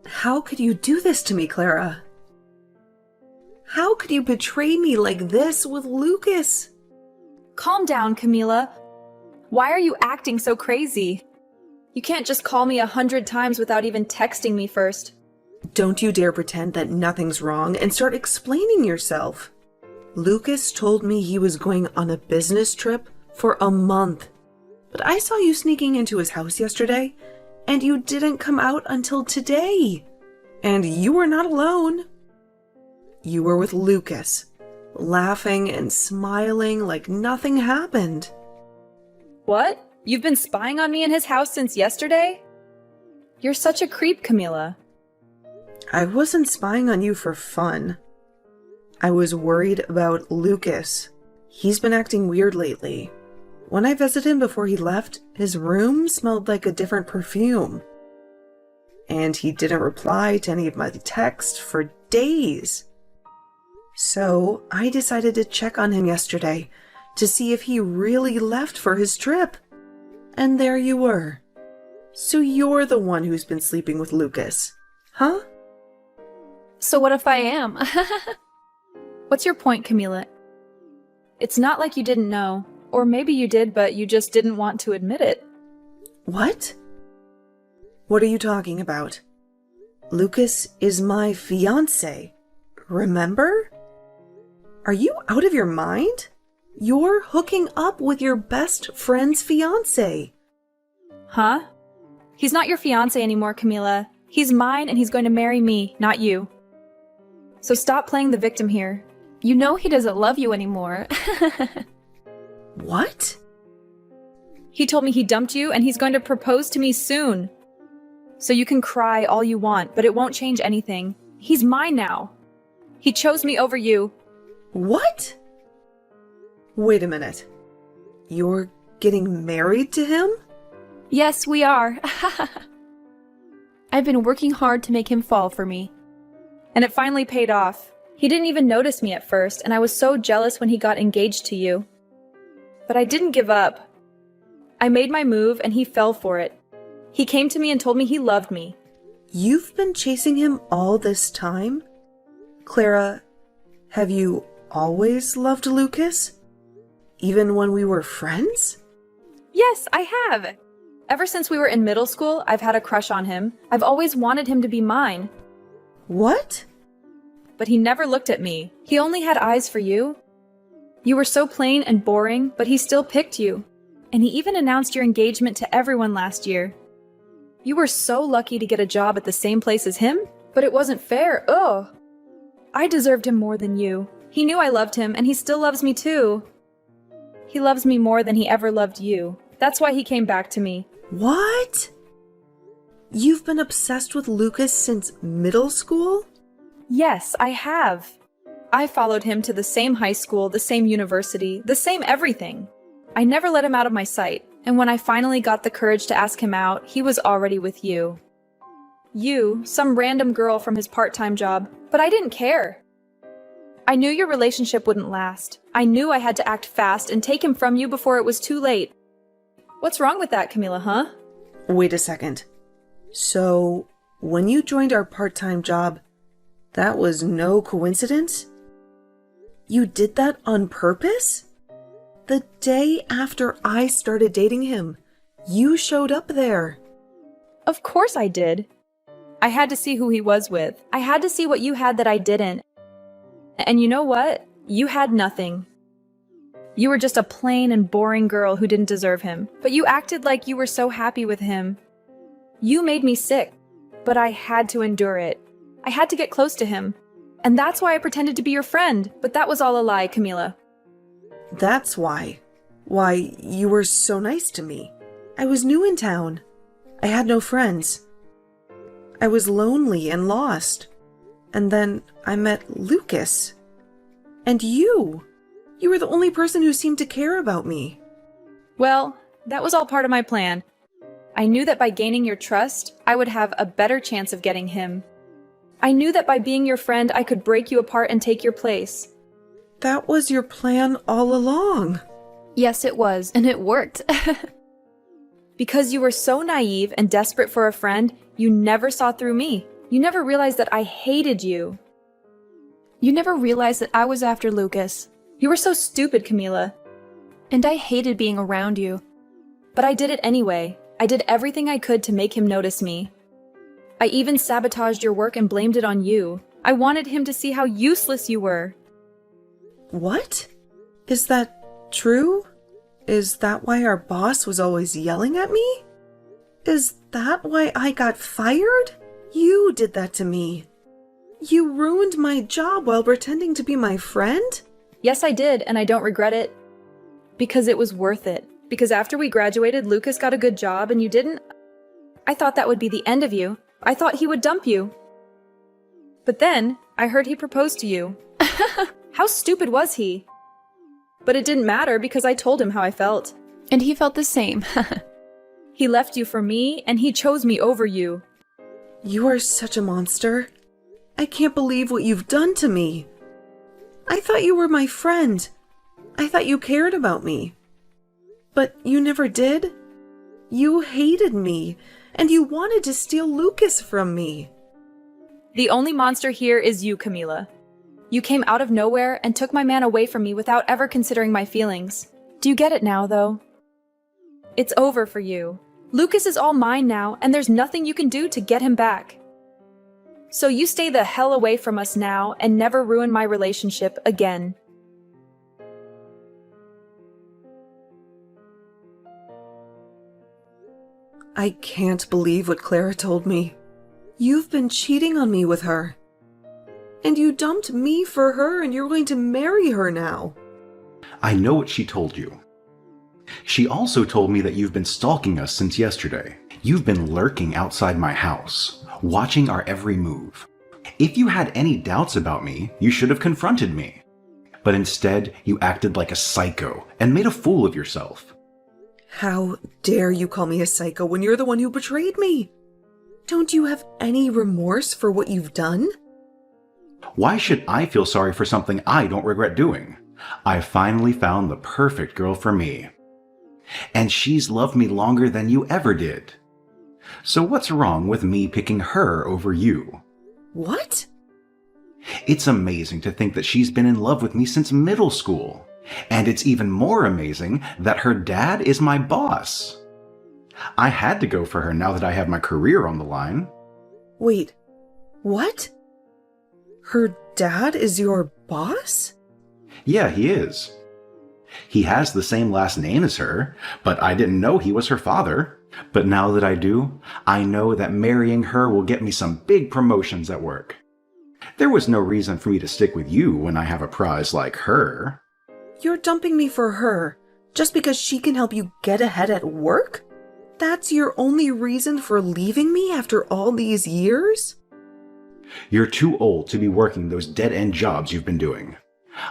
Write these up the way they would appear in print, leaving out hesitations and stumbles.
How could you do this to me, Clara? How could you betray me like this with Lucas? Calm down, Camila. Why are you acting so crazy? You can't just call me 100 times without even texting me first. Don't you dare pretend that nothing's wrong and start explaining yourself. Lucas told me he was going on a business trip for a month. But I saw you sneaking into his house yesterday, and you didn't come out until today. And you were not alone. You were with Lucas, laughing and smiling like nothing happened. What? You've been spying on me in his house since yesterday? You're such a creep, Camila. I wasn't spying on you for fun. I was worried about Lucas. He's been acting weird lately. When I visited him before he left, his room smelled like a different perfume. And he didn't reply to any of my texts for days. So I decided to check on him yesterday to see if he really left for his trip. And there you were. So you're the one who's been sleeping with Lucas, huh? So what if I am? What's your point, Camila? It's not like you didn't know. Or maybe you did, but you just didn't want to admit it. What? What are you talking about? Lucas is my fiancé. Remember? Are you out of your mind? You're hooking up with your best friend's fiancé. Huh? He's not your fiancé anymore, Camila. He's mine and he's going to marry me, not you. So stop playing the victim here. You know he doesn't love you anymore. What? He told me he dumped you and he's going to propose to me soon. So you can cry all you want, but it won't change anything. He's mine now. He chose me over you. What? Wait a minute. You're getting married to him? Yes, we are. I've been working hard to make him fall for me. And it finally paid off. He didn't even notice me at first, and I was so jealous when he got engaged to you. But I didn't give up. I made my move and he fell for it. He came to me and told me he loved me. You've been chasing him all this time? Clara, have you always loved Lucas? Even when we were friends? Yes, I have. Ever since we were in middle school, I've had a crush on him. I've always wanted him to be mine. What? But he never looked at me. He only had eyes for you. You were so plain and boring, but he still picked you. And he even announced your engagement to everyone last year. You were so lucky to get a job at the same place as him, but it wasn't fair. Ugh. I deserved him more than you. He knew I loved him, and he still loves me too. He loves me more than he ever loved you. That's why he came back to me. What? You've been obsessed with Lucas since middle school? Yes, I have. I followed him to the same high school, the same university, the same everything. I never let him out of my sight, and when I finally got the courage to ask him out, he was already with you. You, some random girl from his part-time job, but I didn't care. I knew your relationship wouldn't last. I knew I had to act fast and take him from you before it was too late. What's wrong with that, Camila, huh? Wait a second. So, when you joined our part-time job, that was no coincidence? You did that on purpose? The day after I started dating him, you showed up there. Of course I did. I had to see who he was with. I had to see what you had that I didn't. And you know what? You had nothing. You were just a plain and boring girl who didn't deserve him. But you acted like you were so happy with him. You made me sick, but I had to endure it. I had to get close to him. And that's why I pretended to be your friend. But that was all a lie, Camila. That's why. Why, you were so nice to me. I was new in town. I had no friends. I was lonely and lost. And then I met Lucas. And you. You were the only person who seemed to care about me. Well, that was all part of my plan. I knew that by gaining your trust, I would have a better chance of getting him. I knew that by being your friend, I could break you apart and take your place. That was your plan all along. Yes, it was, and it worked. Because you were so naive and desperate for a friend, you never saw through me. You never realized that I hated you. You never realized that I was after Lucas. You were so stupid, Camila. And I hated being around you. But I did it anyway. I did everything I could to make him notice me. I even sabotaged your work and blamed it on you. I wanted him to see how useless you were. What? Is that true? Is that why our boss was always yelling at me? Is that why I got fired? You did that to me. You ruined my job while pretending to be my friend? Yes, I did, and I don't regret it. Because it was worth it. Because after we graduated, Lucas got a good job and you didn't. I thought that would be the end of you. I thought he would dump you. But then, I heard he proposed to you. How stupid was he? But it didn't matter because I told him how I felt. And he felt the same. He left you for me, and he chose me over you. You are such a monster. I can't believe what you've done to me. I thought you were my friend. I thought you cared about me. But you never did. You hated me, and you wanted to steal Lucas from me. The only monster here is you, Camila. You came out of nowhere and took my man away from me without ever considering my feelings. Do you get it now, though? It's over for you. Lucas is all mine now, and there's nothing you can do to get him back. So you stay the hell away from us now and never ruin my relationship again. I can't believe what Clara told me. You've been cheating on me with her. And you dumped me for her, and you're going to marry her now. I know what she told you. She also told me that you've been stalking us since yesterday. You've been lurking outside my house, watching our every move. If you had any doubts about me, you should have confronted me. But instead, you acted like a psycho and made a fool of yourself. How dare you call me a psycho when you're the one who betrayed me? Don't you have any remorse for what you've done? Why should I feel sorry for something I don't regret doing? I finally found the perfect girl for me. And she's loved me longer than you ever did. So what's wrong with me picking her over you? What? It's amazing to think that she's been in love with me since middle school. And it's even more amazing that her dad is my boss. I had to go for her now that I have my career on the line. Wait, what? Her dad is your boss? Yeah, he is. He has the same last name as her, but I didn't know he was her father. But now that I do, I know that marrying her will get me some big promotions at work. There was no reason for me to stick with you when I have a prize like her. You're dumping me for her, just because she can help you get ahead at work? That's your only reason for leaving me after all these years? You're too old to be working those dead-end jobs you've been doing.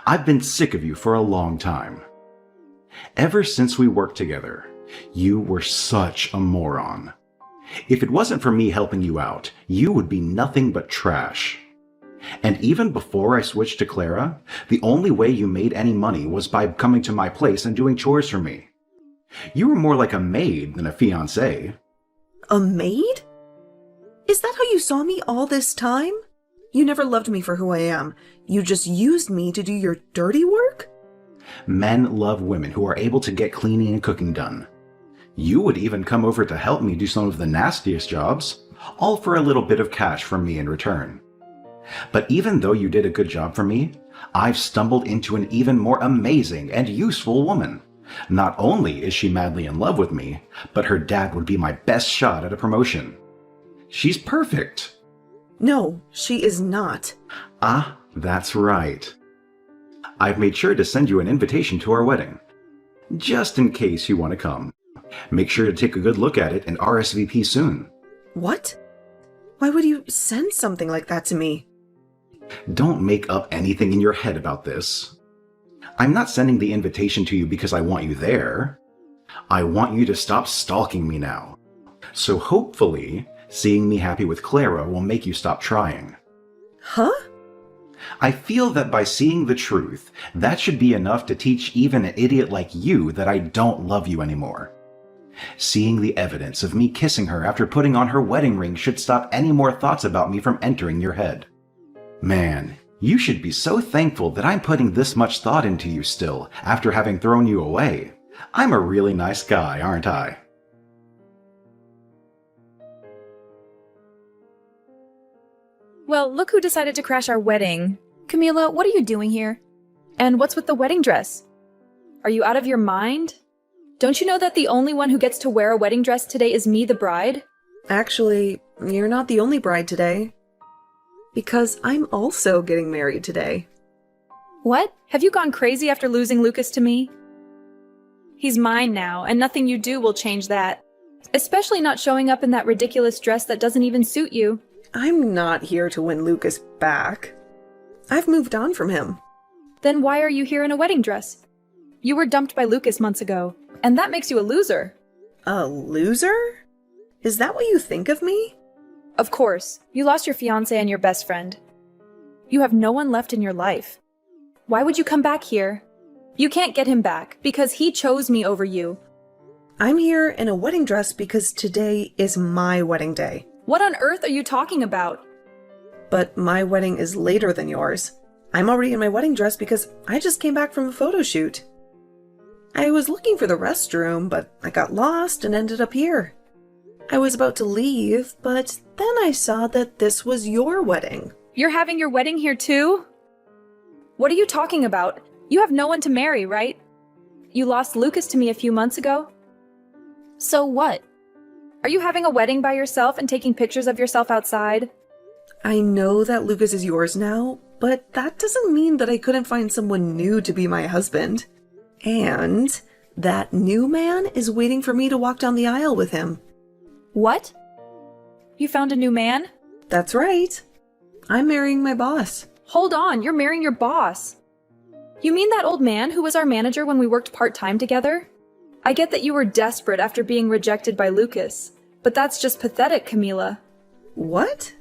I've been sick of you for a long time. Ever since we worked together, you were such a moron. If it wasn't for me helping you out, you would be nothing but trash. And even before I switched to Clara, the only way you made any money was by coming to my place and doing chores for me. You were more like a maid than a fiancée. A maid? Is that how you saw me all this time? You never loved me for who I am. You just used me to do your dirty work? Men love women who are able to get cleaning and cooking done. You would even come over to help me do some of the nastiest jobs, all for a little bit of cash from me in return. But even though you did a good job for me, I've stumbled into an even more amazing and useful woman. Not only is she madly in love with me, but her dad would be my best shot at a promotion. She's perfect. No, she is not. Ah, that's right. I've made sure to send you an invitation to our wedding, just in case you want to come. Make sure to take a good look at it and RSVP soon. What? Why would you send something like that to me? Don't make up anything in your head about this. I'm not sending the invitation to you because I want you there. I want you to stop stalking me now. So hopefully, seeing me happy with Clara will make you stop trying. Huh? I feel that by seeing the truth, that should be enough to teach even an idiot like you that I don't love you anymore. Seeing the evidence of me kissing her after putting on her wedding ring should stop any more thoughts about me from entering your head. Man, you should be so thankful that I'm putting this much thought into you still, after having thrown you away. I'm a really nice guy, aren't I? Well, look who decided to crash our wedding. Camila, what are you doing here? And what's with the wedding dress? Are you out of your mind? Don't you know that the only one who gets to wear a wedding dress today is me, the bride? Actually, you're not the only bride today. Because I'm also getting married today. What? Have you gone crazy after losing Lucas to me? He's mine now, and nothing you do will change that. Especially not showing up in that ridiculous dress that doesn't even suit you. I'm not here to win Lucas back. I've moved on from him. Then why are you here in a wedding dress? You were dumped by Lucas months ago, and that makes you a loser. A loser? Is that what you think of me? Of course, you lost your fiancé and your best friend. You have no one left in your life. Why would you come back here? You can't get him back, because he chose me over you. I'm here in a wedding dress because today is my wedding day. What on earth are you talking about? But my wedding is later than yours. I'm already in my wedding dress because I just came back from a photo shoot. I was looking for the restroom, but I got lost and ended up here. I was about to leave, but then I saw that this was your wedding. You're having your wedding here too? What are you talking about? You have no one to marry, right? You lost Lucas to me a few months ago. So what? Are you having a wedding by yourself and taking pictures of yourself outside? I know that Lucas is yours now, but that doesn't mean that I couldn't find someone new to be my husband. And that new man is waiting for me to walk down the aisle with him. What? You found a new man? That's right. I'm marrying my boss. Hold on, you're marrying your boss. You mean that old man who was our manager when we worked part-time together? I get that you were desperate after being rejected by Lucas, but that's just pathetic, Camila. What?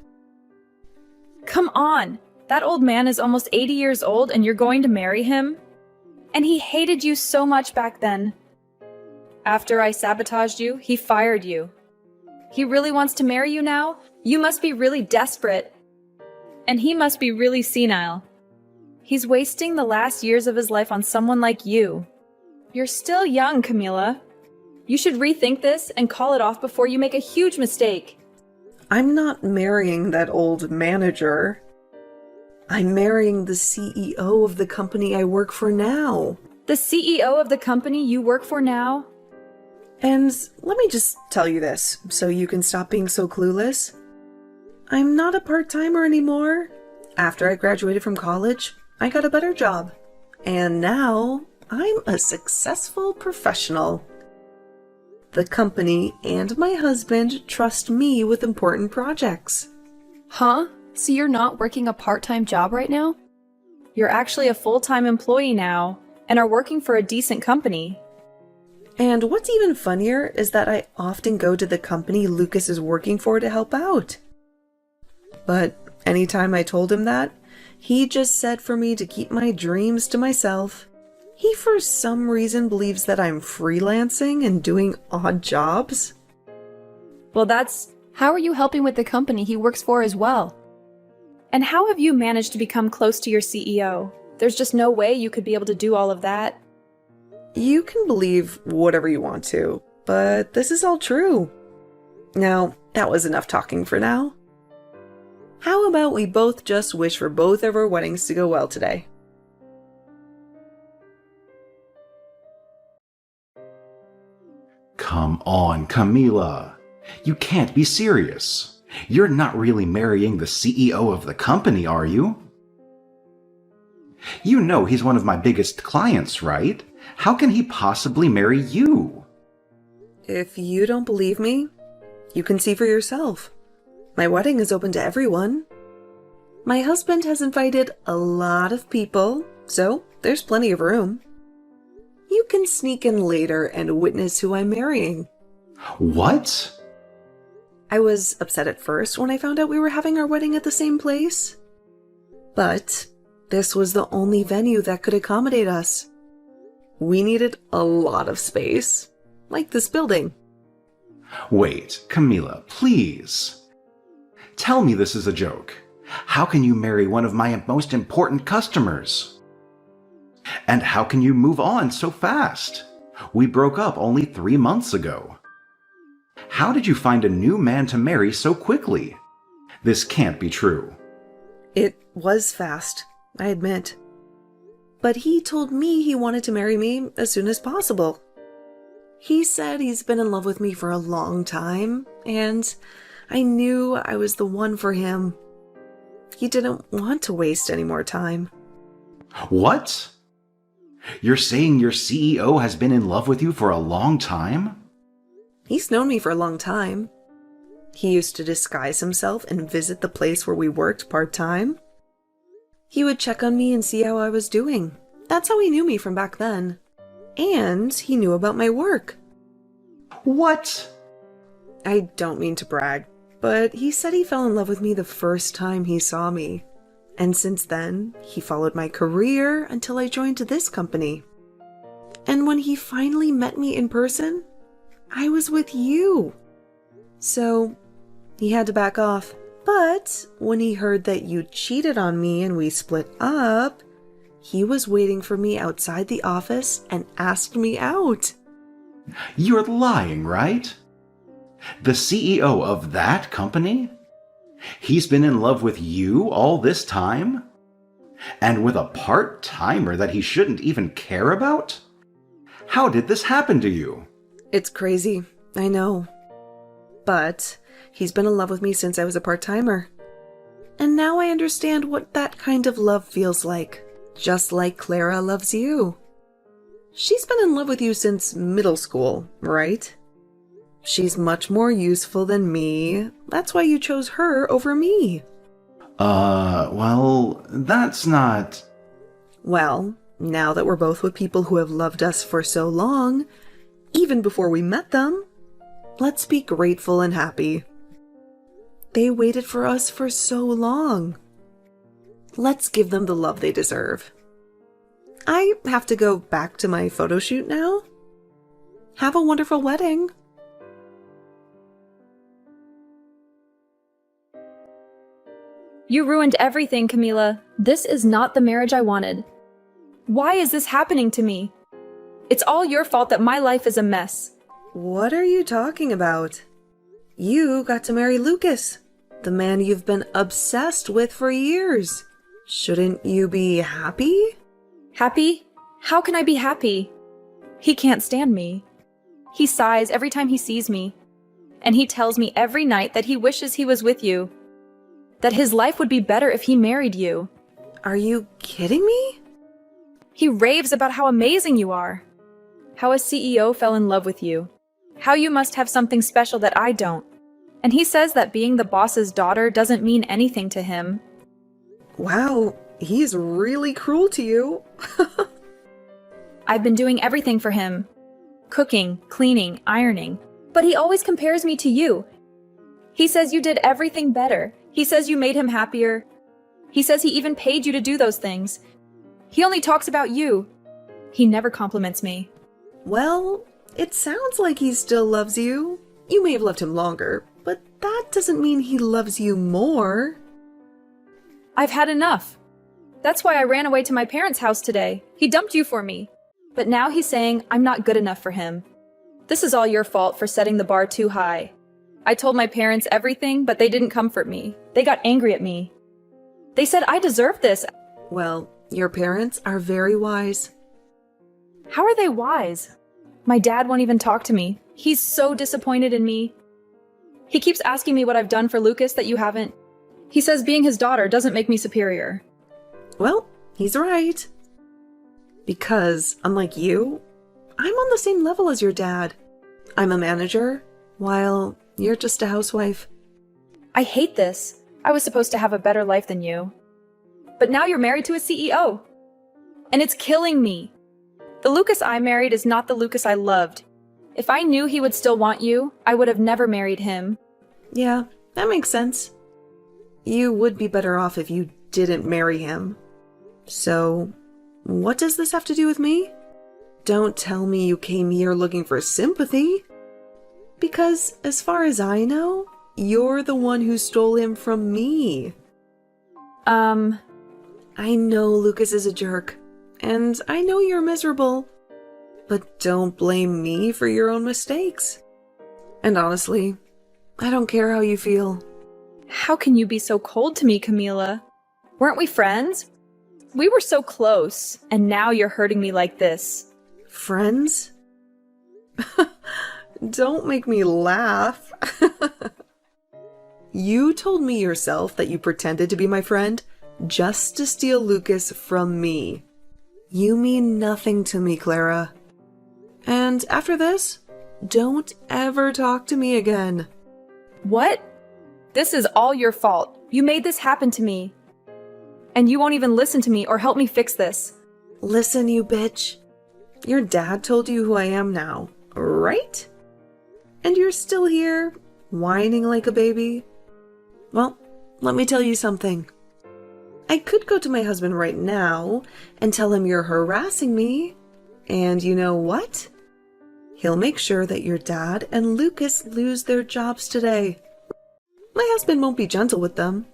Come on! That old man is almost 80 years old and you're going to marry him? And he hated you so much back then. After I sabotaged you, he fired you. He really wants to marry you now? You must be really desperate. And he must be really senile. He's wasting the last years of his life on someone like you. You're still young, Camila. You should rethink this and call it off before you make a huge mistake. I'm not marrying that old manager. I'm marrying the CEO of the company I work for now. The CEO of the company you work for now? And let me just tell you this, so you can stop being so clueless. I'm not a part-timer anymore. After I graduated from college, I got a better job. And now, I'm a successful professional. The company and my husband trust me with important projects. Huh? So you're not working a part-time job right now? You're actually a full-time employee now, and are working for a decent company. And what's even funnier is that I often go to the company Lucas is working for to help out. But anytime I told him that, he just said for me to keep my dreams to myself. He for some reason believes that I'm freelancing and doing odd jobs. Well, that's... How are you helping with the company he works for as well? And how have you managed to become close to your CEO? There's just no way you could be able to do all of that. You can believe whatever you want to, but this is all true. Now, that was enough talking for now. How about we both just wish for both of our weddings to go well today? Come on, Camila. You can't be serious. You're not really marrying the CEO of the company, are you? You know he's one of my biggest clients, right? How can he possibly marry you? If you don't believe me, you can see for yourself. My wedding is open to everyone. My husband has invited a lot of people, so there's plenty of room. You can sneak in later and witness who I'm marrying. What? I was upset at first when I found out we were having our wedding at the same place. But this was the only venue that could accommodate us. We needed a lot of space, like this building. Wait, Camila, please. Tell me this is a joke. How can you marry one of my most important customers? And how can you move on so fast? We broke up only 3 months ago. How did you find a new man to marry so quickly? This can't be true. It was fast, I admit. But he told me he wanted to marry me as soon as possible. He said he's been in love with me for a long time, and I knew I was the one for him. He didn't want to waste any more time. What? You're saying your CEO has been in love with you for a long time? He's known me for a long time. He used to disguise himself and visit the place where we worked part-time. He would check on me and see how I was doing. That's how he knew me from back then. And he knew about my work. What? I don't mean to brag, but he said he fell in love with me the first time he saw me. And since then, he followed my career until I joined this company. And when he finally met me in person, I was with you. So, he had to back off. But when he heard that you cheated on me and we split up, he was waiting for me outside the office and asked me out. You're lying, right? The CEO of that company? He's been in love with you all this time? And with a part-timer that he shouldn't even care about? How did this happen to you? It's crazy, I know. But he's been in love with me since I was a part-timer. And now I understand what that kind of love feels like. Just like Clara loves you. She's been in love with you since middle school, right? She's much more useful than me. That's why you chose her over me. Well, that's not... Well, now that we're both with people who have loved us for so long, even before we met them, let's be grateful and happy. They waited for us for so long. Let's give them the love they deserve. I have to go back to my photo shoot now. Have a wonderful wedding. You ruined everything, Camila. This is not the marriage I wanted. Why is this happening to me? It's all your fault that my life is a mess. What are you talking about? You got to marry Lucas, the man you've been obsessed with for years. Shouldn't you be happy? Happy? How can I be happy? He can't stand me. He sighs every time he sees me. And he tells me every night that he wishes he was with you. That his life would be better if he married you. Are you kidding me? He raves about how amazing you are. How a CEO fell in love with you. How you must have something special that I don't. And he says that being the boss's daughter doesn't mean anything to him. Wow, he's really cruel to you. I've been doing everything for him. Cooking, cleaning, ironing. But he always compares me to you. He says you did everything better. He says you made him happier. He says he even paid you to do those things. He only talks about you. He never compliments me. Well, it sounds like he still loves you. You may have loved him longer, but that doesn't mean he loves you more. I've had enough. That's why I ran away to my parents' house today. He dumped you for me. But now he's saying I'm not good enough for him. This is all your fault for setting the bar too high. I told my parents everything, but they didn't comfort me. They got angry at me. They said I deserved this. Well, your parents are very wise. How are they wise? My dad won't even talk to me. He's so disappointed in me. He keeps asking me what I've done for Lucas that you haven't. He says being his daughter doesn't make me superior. Well, he's right. Because, unlike you, I'm on the same level as your dad. I'm a manager, while you're just a housewife. I hate this. I was supposed to have a better life than you. But now you're married to a CEO. And it's killing me. The Lucas I married is not the Lucas I loved. If I knew he would still want you, I would have never married him. Yeah, that makes sense. You would be better off if you didn't marry him. So, what does this have to do with me? Don't tell me you came here looking for sympathy. Because, as far as I know, you're the one who stole him from me. I know Lucas is a jerk, and I know you're miserable, but don't blame me for your own mistakes. And honestly, I don't care how you feel. How can you be so cold to me, Camila? Weren't we friends? We were so close, and now you're hurting me like this. Friends? Don't make me laugh. You told me yourself that you pretended to be my friend just to steal Lucas from me. You mean nothing to me, Clara. And after this, don't ever talk to me again. What? This is all your fault. You made this happen to me. And you won't even listen to me or help me fix this. Listen, you bitch. Your dad told you who I am now, right? And you're still here, whining like a baby? Well, let me tell you something. I could go to my husband right now and tell him you're harassing me. And you know what? He'll make sure that your dad and Lucas lose their jobs today. My husband won't be gentle with them.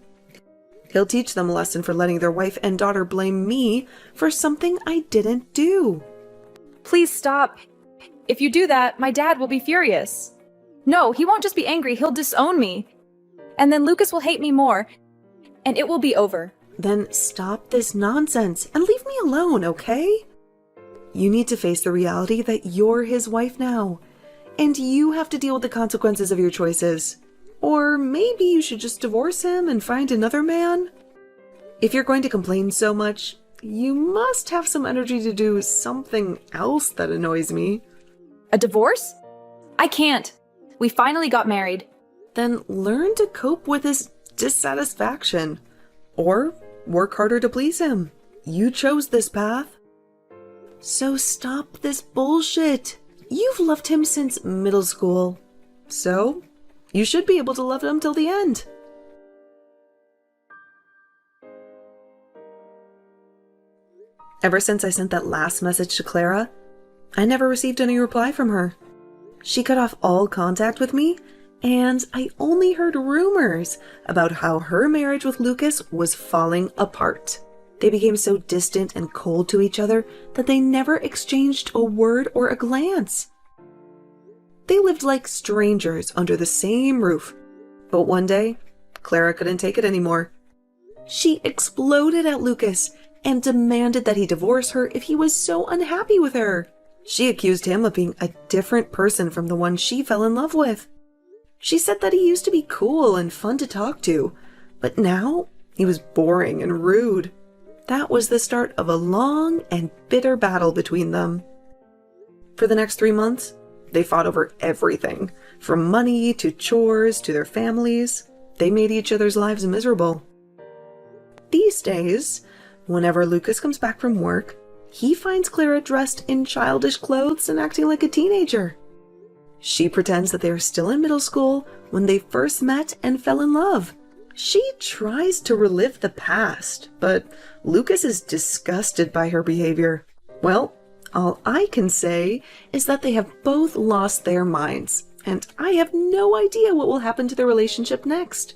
He'll teach them a lesson for letting their wife and daughter blame me for something I didn't do. Please stop. If you do that, my dad will be furious. No, he won't just be angry, he'll disown me. And then Lucas will hate me more. And it will be over. Then stop this nonsense and leave me alone, okay? You need to face the reality that you're his wife now, and you have to deal with the consequences of your choices. Or maybe you should just divorce him and find another man? If you're going to complain so much, you must have some energy to do something else that annoys me. A divorce? I can't. We finally got married. Then learn to cope with his dissatisfaction. Or work harder to please him. You chose this path. So stop this bullshit. You've loved him since middle school. So you should be able to love him till the end. Ever since I sent that last message to Clara, I never received any reply from her. She cut off all contact with me, and I only heard rumors about how her marriage with Lucas was falling apart. They became so distant and cold to each other that they never exchanged a word or a glance. They lived like strangers under the same roof. But one day, Clara couldn't take it anymore. She exploded at Lucas and demanded that he divorce her if he was so unhappy with her. She accused him of being a different person from the one she fell in love with. She said that he used to be cool and fun to talk to, but now he was boring and rude. That was the start of a long and bitter battle between them. For the next 3 months, they fought over everything, from money to chores to their families. They made each other's lives miserable. These days, whenever Lucas comes back from work, he finds Clara dressed in childish clothes and acting like a teenager. She pretends that they are still in middle school when they first met and fell in love. She tries to relive the past, but Lucas is disgusted by her behavior. Well, all I can say is that they have both lost their minds, and I have no idea what will happen to their relationship next.